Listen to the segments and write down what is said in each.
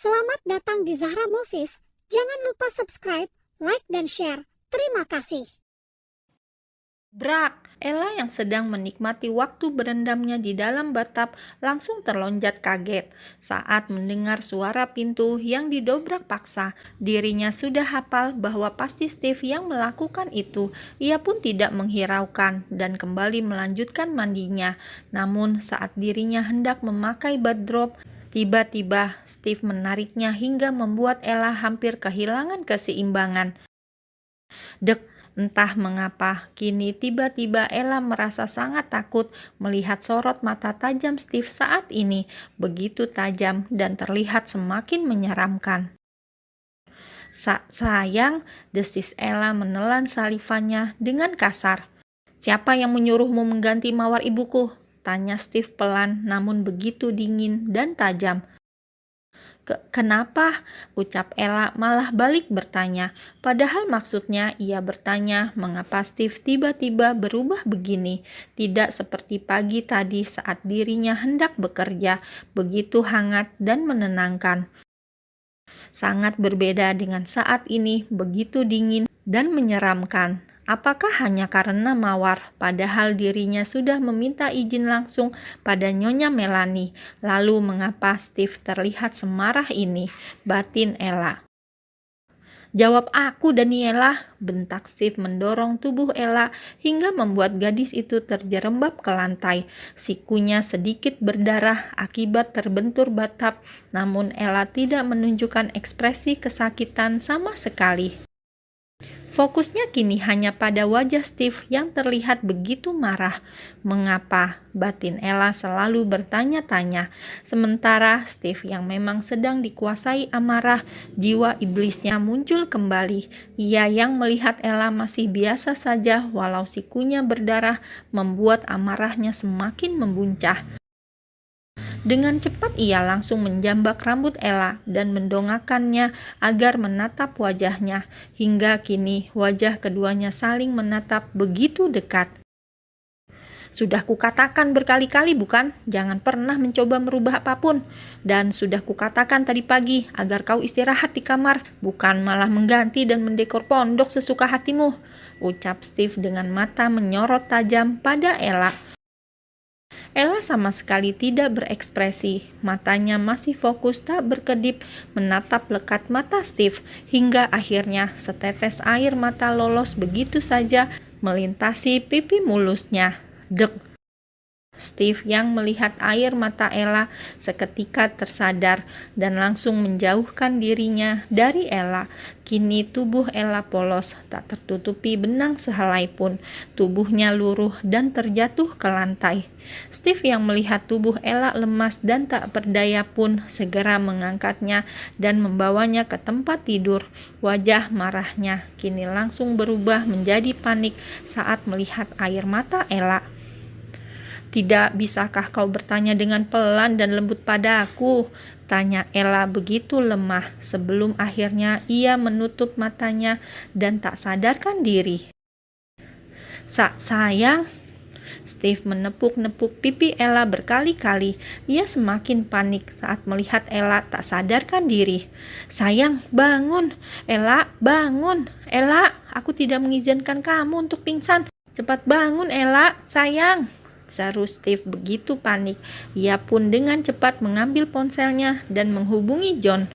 Selamat datang di Zahra Movies. Jangan lupa subscribe, like, dan share. Terima kasih. Brak! Ella yang sedang menikmati waktu berendamnya di dalam bathtub langsung terlonjak kaget saat mendengar suara pintu yang didobrak paksa. Dirinya sudah hafal bahwa pasti Steve yang melakukan itu. Ia pun tidak menghiraukan dan kembali melanjutkan mandinya. Namun saat dirinya hendak memakai bathrobe, tiba-tiba Steve menariknya hingga membuat Ella hampir kehilangan keseimbangan. Entah mengapa, kini tiba-tiba Ella merasa sangat takut melihat sorot mata tajam Steve saat ini, begitu tajam dan terlihat semakin menyeramkan. Sayang, desis Ella menelan salivannya dengan kasar. "Siapa yang menyuruhmu mengganti mawar ibuku?" tanya Steve pelan namun begitu dingin dan tajam. Kenapa? Ucap Ella malah balik bertanya. Padahal maksudnya ia bertanya mengapa Steve tiba-tiba berubah begini. Tidak seperti pagi tadi saat dirinya hendak bekerja, begitu hangat dan menenangkan. Sangat berbeda dengan saat ini, begitu dingin dan menyeramkan. Apakah hanya karena mawar, padahal dirinya sudah meminta izin langsung pada Nyonya Melanie? Lalu mengapa Steve terlihat semarah ini? Batin Ella. "Jawab aku, Daniela," bentak Steve mendorong tubuh Ella hingga membuat gadis itu terjerembab ke lantai. Sikunya sedikit berdarah akibat terbentur bathtub, namun Ella tidak menunjukkan ekspresi kesakitan sama sekali. Fokusnya kini hanya pada wajah Steve yang terlihat begitu marah. Mengapa? Batin Ella selalu bertanya-tanya. Sementara Steve yang memang sedang dikuasai amarah, jiwa iblisnya muncul kembali. Ia yang melihat Ella masih biasa saja walau sikunya berdarah membuat amarahnya semakin membuncah. Dengan cepat ia langsung menjambak rambut Ella dan mendongakkannya agar menatap wajahnya. Hingga kini wajah keduanya saling menatap begitu dekat. "Sudah kukatakan berkali-kali bukan? Jangan pernah mencoba merubah apapun. Dan sudah kukatakan tadi pagi agar kau istirahat di kamar, bukan malah mengganti dan mendekor pondok sesuka hatimu," ucap Steve dengan mata menyorot tajam pada Ella. Ella sama sekali tidak berekspresi, matanya masih fokus tak berkedip menatap lekat mata Steve, hingga akhirnya setetes air mata lolos begitu saja melintasi pipi mulusnya. Dek! Steve yang melihat air mata Ella seketika tersadar dan langsung menjauhkan dirinya dari Ella. Kini tubuh Ella polos, tak tertutupi benang sehelai pun. Tubuhnya luruh dan terjatuh ke lantai. Steve yang melihat tubuh Ella lemas dan tak berdaya pun segera mengangkatnya dan membawanya ke tempat tidur. Wajah marahnya kini langsung berubah menjadi panik saat melihat air mata Ella. "Tidak bisakah kau bertanya dengan pelan dan lembut padaku?" tanya Ella begitu lemah sebelum akhirnya ia menutup matanya dan tak sadarkan diri. Sayang." Steve menepuk-nepuk pipi Ella berkali-kali. Ia semakin panik saat melihat Ella tak sadarkan diri. "Sayang, bangun. Ella, bangun. Ella, aku tidak mengizinkan kamu untuk pingsan. Cepat bangun Ella, sayang," seru Steve begitu panik. Ia pun dengan cepat mengambil ponselnya dan menghubungi John.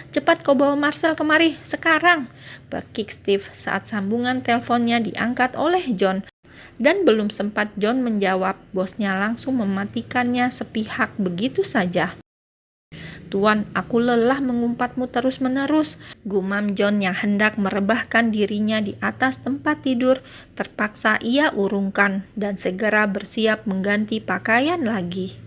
"Cepat kau bawa Marcel kemari, sekarang," bekik Steve saat sambungan teleponnya diangkat oleh John. Dan belum sempat John menjawab, bosnya langsung mematikannya sepihak begitu saja. "Tuan, aku lelah mengumpatmu terus-menerus," gumam John yang hendak merebahkan dirinya di atas tempat tidur. Terpaksa ia urungkan dan segera bersiap mengganti pakaian lagi.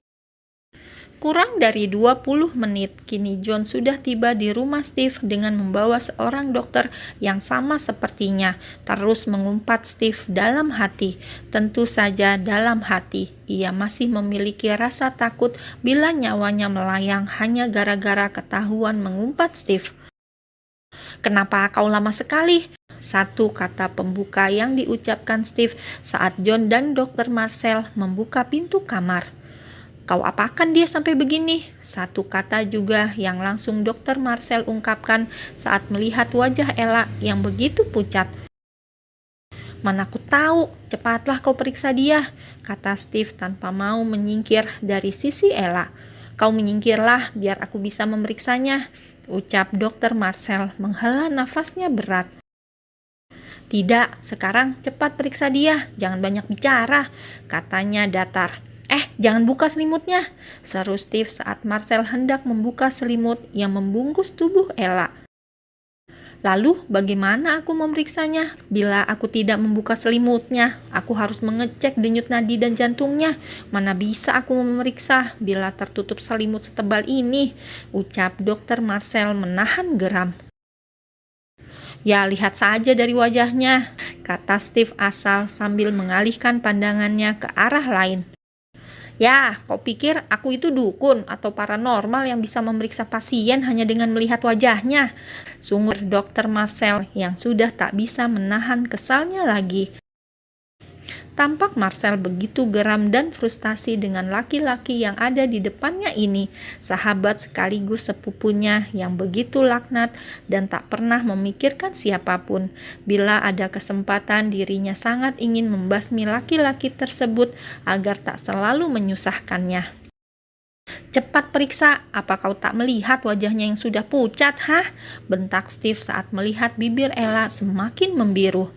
Kurang dari 20 menit, kini John sudah tiba di rumah Steve dengan membawa seorang dokter yang sama sepertinya. Terus mengumpat Steve dalam hati. Tentu saja dalam hati. Ia masih memiliki rasa takut bila nyawanya melayang hanya gara-gara ketahuan mengumpat Steve. "Kenapa kau lama sekali?" Satu kata pembuka yang diucapkan Steve saat John dan Dr. Marcel membuka pintu kamar. Kau apakan dia sampai begini? Satu kata juga yang langsung Dr. Marcel ungkapkan saat melihat wajah Ella yang begitu pucat. Mana aku tahu, cepatlah kau periksa dia, kata Steve tanpa mau menyingkir dari sisi Ella. Kau menyingkirlah biar aku bisa memeriksanya, ucap Dr. Marcel menghela nafasnya berat. Tidak, sekarang cepat periksa dia, jangan banyak bicara, katanya datar. Jangan buka selimutnya, seru Steve saat Marcel hendak membuka selimut yang membungkus tubuh Ella. Lalu bagaimana aku memeriksanya? Bila aku tidak membuka selimutnya, aku harus mengecek denyut nadi dan jantungnya. Mana bisa aku memeriksa bila tertutup selimut setebal ini, ucap Dr. Marcel menahan geram. Ya, lihat saja dari wajahnya, kata Steve asal sambil mengalihkan pandangannya ke arah lain. Ya, kau pikir aku itu dukun atau paranormal yang bisa memeriksa pasien hanya dengan melihat wajahnya? Sungguh Dr. Marcel yang sudah tak bisa menahan kesalnya lagi. Tampak Marcel begitu geram dan frustasi dengan laki-laki yang ada di depannya ini, sahabat sekaligus sepupunya yang begitu laknat dan tak pernah memikirkan siapapun. Bila ada kesempatan, dirinya sangat ingin membasmi laki-laki tersebut agar tak selalu menyusahkannya. Cepat periksa, apa kau tak melihat wajahnya yang sudah pucat, hah? Bentak Steve saat melihat bibir Ella semakin membiru.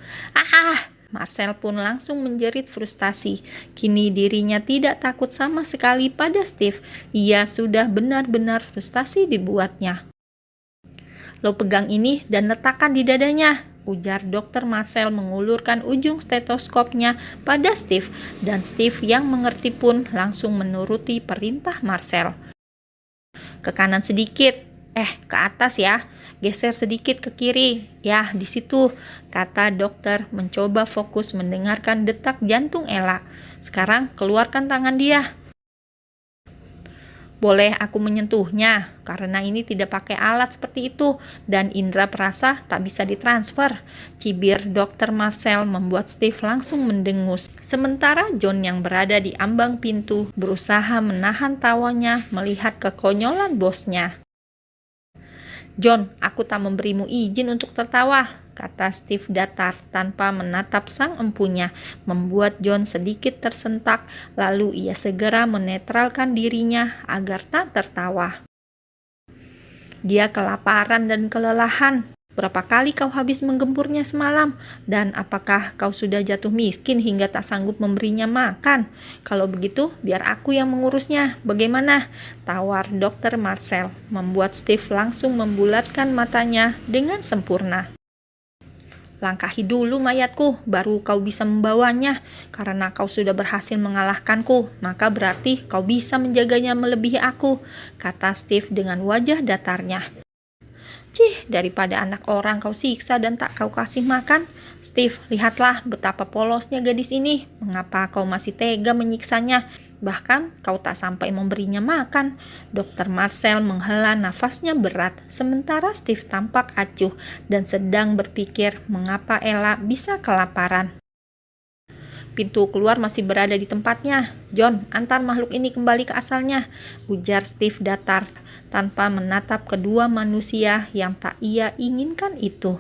Marcel pun langsung menjerit frustasi. Kini dirinya tidak takut sama sekali pada Steve. Ia sudah benar-benar frustasi dibuatnya. Lo pegang ini dan letakkan di dadanya, ujar Dr. Marcel mengulurkan ujung stetoskopnya pada Steve. Dan Steve yang mengerti pun langsung menuruti perintah Marcel. Ke kanan sedikit, ke atas ya. Geser sedikit ke kiri. Ya, di situ, kata dokter mencoba fokus mendengarkan detak jantung Ella. Sekarang keluarkan tangan dia. Boleh aku menyentuhnya, karena ini tidak pakai alat seperti itu dan indera perasa tak bisa ditransfer. Cibir Dr. Marcel membuat Steve langsung mendengus. Sementara John yang berada di ambang pintu berusaha menahan tawanya melihat kekonyolan bosnya. John, aku tak memberimu izin untuk tertawa, kata Steve datar tanpa menatap sang empunya, membuat John sedikit tersentak, lalu ia segera menetralkan dirinya agar tak tertawa. Dia kelaparan dan kelelahan. Berapa kali kau habis menggempurnya semalam? Dan apakah kau sudah jatuh miskin hingga tak sanggup memberinya makan? Kalau begitu, biar aku yang mengurusnya. Bagaimana? Tawar Dr. Marcel, membuat Steve langsung membulatkan matanya dengan sempurna. Langkahi dulu mayatku, baru kau bisa membawanya. Karena kau sudah berhasil mengalahkanku, maka berarti kau bisa menjaganya melebihi aku, kata Steve dengan wajah datarnya. Daripada anak orang kau siksa dan tak kau kasih makan. Steve, lihatlah betapa polosnya gadis ini. Mengapa kau masih tega menyiksanya? Bahkan kau tak sampai memberinya makan. Dr. Marcel menghela nafasnya berat, sementara Steve tampak acuh dan sedang berpikir mengapa Ella bisa kelaparan. Pintu keluar masih berada di tempatnya. John, antar makhluk ini kembali ke asalnya, ujar Steve datar tanpa menatap kedua manusia yang tak ia inginkan itu.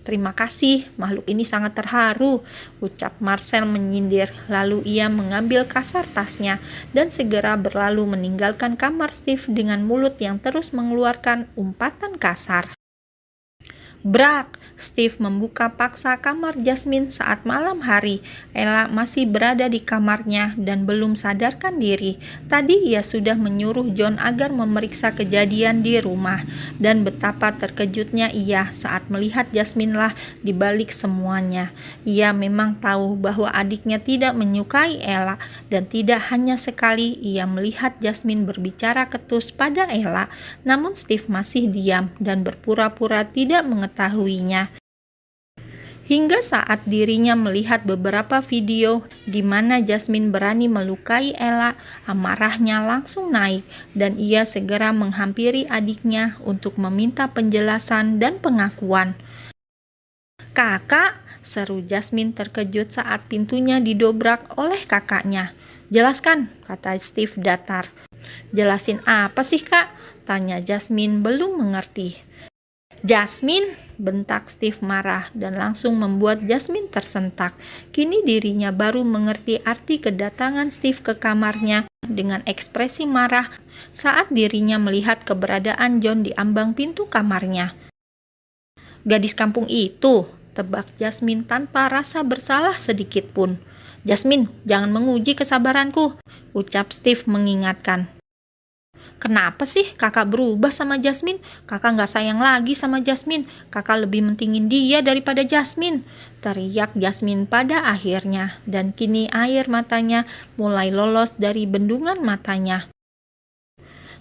Terima kasih, makhluk ini sangat terharu, ucap Marcel menyindir. Lalu ia mengambil kasar tasnya dan segera berlalu meninggalkan kamar Steve dengan mulut yang terus mengeluarkan umpatan kasar. Brak! Steve membuka paksa kamar Jasmine saat malam hari. Ella masih berada di kamarnya dan belum sadarkan diri. Tadi ia sudah menyuruh John agar memeriksa kejadian di rumah. Dan betapa terkejutnya ia saat melihat Jasmine lah di balik semuanya. Ia memang tahu bahwa adiknya tidak menyukai Ella. Dan tidak hanya sekali ia melihat Jasmine berbicara ketus pada Ella. Namun Steve masih diam dan berpura-pura tidak mengetahuinya. Hingga saat dirinya melihat beberapa video di mana Jasmine berani melukai Ella, amarahnya langsung naik dan ia segera menghampiri adiknya untuk meminta penjelasan dan pengakuan. "Kakak," seru Jasmine terkejut saat pintunya didobrak oleh kakaknya. Jelaskan, kata Steve datar. Jelasin apa sih, Kak? Tanya Jasmine belum mengerti. Jasmine, bentak Steve marah dan langsung membuat Jasmine tersentak. Kini dirinya baru mengerti arti kedatangan Steve ke kamarnya dengan ekspresi marah saat dirinya melihat keberadaan John di ambang pintu kamarnya. Gadis kampung itu, tebak Jasmine tanpa rasa bersalah sedikit pun. Jasmine, jangan menguji kesabaranku, ucap Steve mengingatkan. Kenapa sih kakak berubah sama Jasmine? Kakak gak sayang lagi sama Jasmine. Kakak lebih mentingin dia daripada Jasmine, teriak Jasmine pada akhirnya. Dan kini air matanya mulai lolos dari bendungan matanya.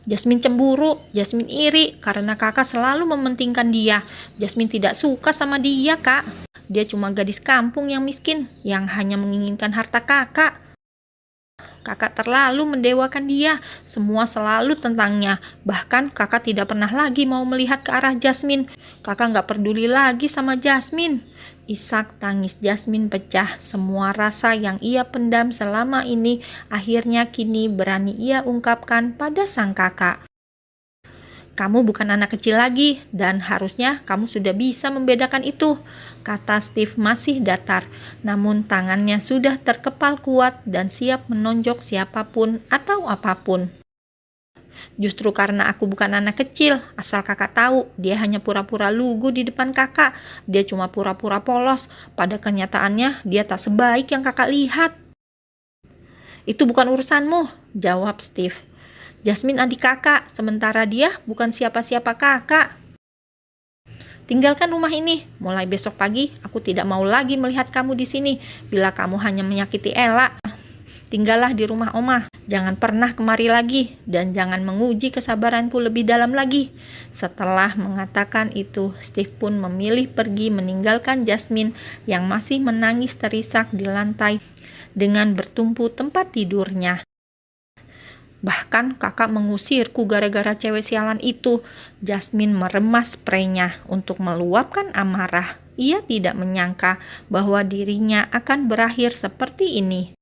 Jasmine cemburu, Jasmine iri karena kakak selalu mementingkan dia. Jasmine tidak suka sama dia, Kak. Dia cuma gadis kampung yang miskin, yang hanya menginginkan harta kakak. Kakak terlalu mendewakan dia, semua selalu tentangnya. Bahkan kakak tidak pernah lagi mau melihat ke arah Jasmine. Kakak gak peduli lagi sama Jasmine. Isak tangis Jasmine pecah. Semua rasa yang ia pendam selama ini akhirnya kini berani ia ungkapkan pada sang kakak. Kamu bukan anak kecil lagi, dan harusnya kamu sudah bisa membedakan itu, kata Steve masih datar. Namun tangannya sudah terkepal kuat dan siap menonjok siapapun atau apapun. Justru karena aku bukan anak kecil, asal kakak tahu, dia hanya pura-pura lugu di depan kakak. Dia cuma pura-pura polos, pada kenyataannya dia tak sebaik yang kakak lihat. Itu bukan urusanmu, jawab Steve. Jasmine adik kakak, sementara dia bukan siapa-siapa kakak. Tinggalkan rumah ini. Mulai besok pagi, aku tidak mau lagi melihat kamu di sini. Bila kamu hanya menyakiti Ella, tinggallah di rumah Oma. Jangan pernah kemari lagi, dan jangan menguji kesabaranku lebih dalam lagi. Setelah mengatakan itu, Steve pun memilih pergi meninggalkan Jasmine yang masih menangis terisak di lantai dengan bertumpu tempat tidurnya. Bahkan kakak mengusirku gara-gara cewek sialan itu. Jasmine meremas spraynya untuk meluapkan amarah. Ia tidak menyangka bahwa dirinya akan berakhir seperti ini.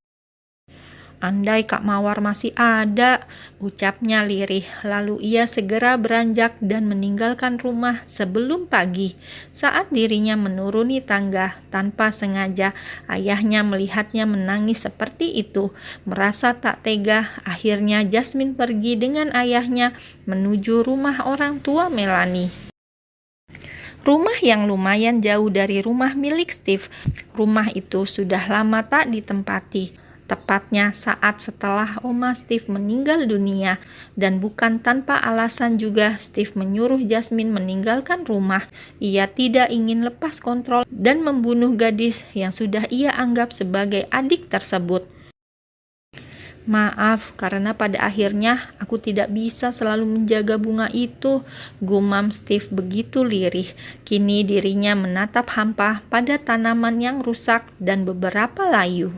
Andai Kak Mawar masih ada, ucapnya lirih. Lalu ia segera beranjak dan meninggalkan rumah sebelum pagi. Saat dirinya menuruni tangga, tanpa sengaja ayahnya melihatnya menangis seperti itu. Merasa tak tega, akhirnya Jasmine pergi dengan ayahnya menuju rumah orang tua Melanie. Rumah yang lumayan jauh dari rumah milik Steve. Rumah itu sudah lama tak ditempati. Tepatnya saat setelah Oma Steve meninggal dunia, dan bukan tanpa alasan juga Steve menyuruh Jasmine meninggalkan rumah. Ia tidak ingin lepas kontrol dan membunuh gadis yang sudah ia anggap sebagai adik tersebut. Maaf, karena pada akhirnya aku tidak bisa selalu menjaga bunga itu, gumam Steve begitu lirih. Kini dirinya menatap hampa pada tanaman yang rusak dan beberapa layu.